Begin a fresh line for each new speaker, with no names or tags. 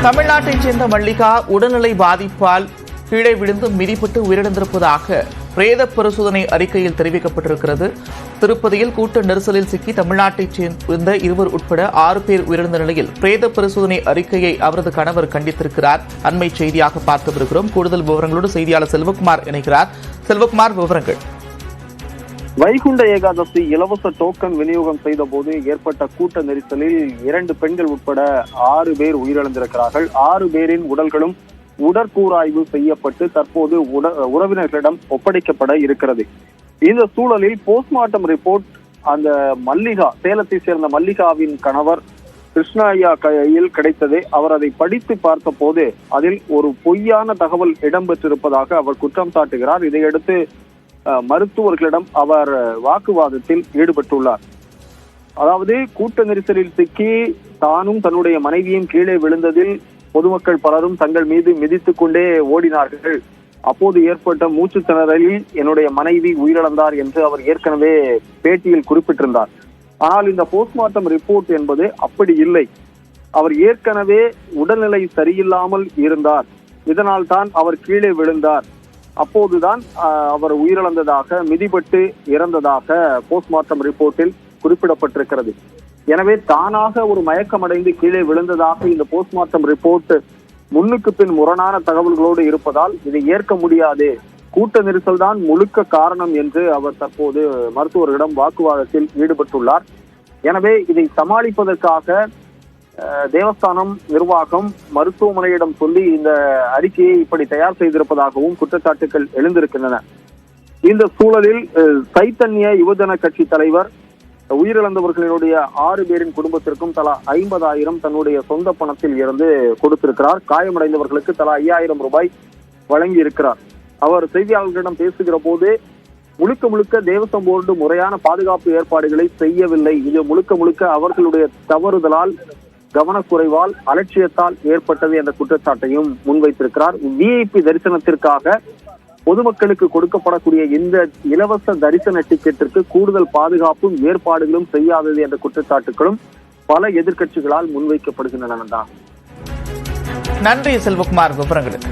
தமிழ்நாட்டைச் சேர்ந்த மல்லிகா உடல்நிலை பாதிப்பால் கீழே விழுந்து மிதிப்பட்டு உயிரிழந்திருப்பதாக பிரேத பரிசோதனை அறிக்கையில் தெரிவிக்கப்பட்டிருக்கிறது. திருப்பதியில் கூட்ட நெரிசலில் சிக்கி தமிழ்நாட்டைச் சேர்ந்த 2 உட்பட 6 பேர் உயிரிழந்த நிலையில் பிரேத பரிசோதனை அறிக்கையை அவரது கணவர் கண்டித்திருக்கிறார். அண்மை செய்தியாக பார்த்து வருகிறோம். கூடுதல் விவரங்களோடு செய்தியாளர் செல்வகுமார் இணைகிறார். செல்வகுமார், விவரங்கள்.
வைகுண்ட ஏகாதசி இலவச டோக்கன் விநியோகம் செய்த போது ஏற்பட்ட கூட்ட நெரிசலில் 2 பெண்கள் உட்பட 6 பேர் உயிரிழந்திருக்கிறார்கள். 6 பேரின் உடல்களும் உடற்கூறாய்வு செய்யப்பட்டு தற்போது உறவினர்களிடம் ஒப்படைக்கப்பட இருக்கிறது. இந்த சூழலில் போஸ்ட்மார்ட்டம் ரிப்போர்ட் அந்த மல்லிகா, சேலத்தை சேர்ந்த மல்லிகாவின் கணவர் கிருஷ்ணய்யா கையில் கிடைத்தது. அவர் அதை படித்து பார்த்த போது அதில் ஒரு பொய்யான தகவல் இடம்பெற்றிருப்பதாக அவர் குற்றம் சாட்டுகிறார். இதையடுத்து மருத்துவர்களிடம் அவர் வாக்குவாதத்தில் ஈடுபட்டுள்ளார். அதாவது கூட்ட நெரிசலில் சிக்கி தானும் தன்னுடைய மனைவியும் கீழே விழுந்ததில் பொதுமக்கள் பலரும் தங்கள் மீது மிதித்துக் கொண்டே ஓடினார்கள். அப்போது ஏற்பட்ட மூச்சு திணறலில் என்னுடைய மனைவி உயிரிழந்தார் என்று அவர் ஏற்கனவே பேட்டியில் குறிப்பிட்டிருந்தார். ஆனால் இந்த போஸ்ட்மார்ட்டம் ரிப்போர்ட் என்பது அப்படி இல்லை. அவர் ஏற்கனவே உடல்நிலை சரியில்லாமல் இருந்தார். இதனால் தான் அவர் கீழே விழுந்தார். அப்போதுதான் அவர் உயிரிழந்ததாக, மிதிபட்டு இறந்ததாக போஸ்ட்மார்ட்டம் ரிப்போர்ட்டில் குறிப்பிடப்பட்டிருக்கிறது. எனவே தானாக ஒரு மயக்கமடைந்து கீழே விழுந்ததாக இந்த போஸ்ட்மார்ட்டம் ரிப்போர்ட் முன்னுக்கு பின் முரணான தகவல்களோடு இருப்பதால் இதை ஏற்க முடியாது, கூட்ட நெரிசல் தான் முழுக்க காரணம் என்று அவர் தற்போது மருத்துவர்களிடம் வாக்குவாதத்தில் ஈடுபட்டுள்ளார். எனவே இதை சமாளிப்பதற்காக தேவஸ்தானம் நிர்வாகம் மருத்துவமனையிடம் சொல்லி இந்த அறிக்கையை இப்படி தயார் செய்திருப்பதாகவும் குற்றச்சாட்டுகள் எழுந்திருக்கின்றன. இந்த சூழலில் சைத்தன்ய யுவஜன கட்சி தலைவர் உயிரிழந்தவர்களுடைய 6 பேரின் குடும்பத்திற்கும் தலா 50,000 தன்னுடைய சொந்த பணத்தில் இருந்து கொடுத்திருக்கிறார். காயமடைந்தவர்களுக்கு தலா 5,000 ரூபாய் வழங்கி இருக்கிறார். அவர் செய்தியாளர்களிடம் பேசுகிற போது முழுக்க தேவஸ்வம் போர்டு முறையான பாதுகாப்பு ஏற்பாடுகளை செய்யவில்லை, இது முழுக்க அவர்களுடைய தவறுதலால், கவனக்குறைவால், அலட்சியத்தால் ஏற்பட்டது என்ற குற்றச்சாட்டையும் முன்வைத்திருக்கிறார். விஐபி தரிசனத்திற்காக பொதுமக்களுக்கு கொடுக்கப்படக்கூடிய இந்த இலவச தரிசன டிக்கெட்டிற்கு கூடுதல் பாதுகாப்பும் ஏற்பாடுகளும் செய்யாதது என்ற குற்றச்சாட்டுகளும் பல எதிர்க்கட்சிகளால் முன்வைக்கப்படுகின்றன.
நன்றி செல்வகுமார், விவரங்களுக்கு.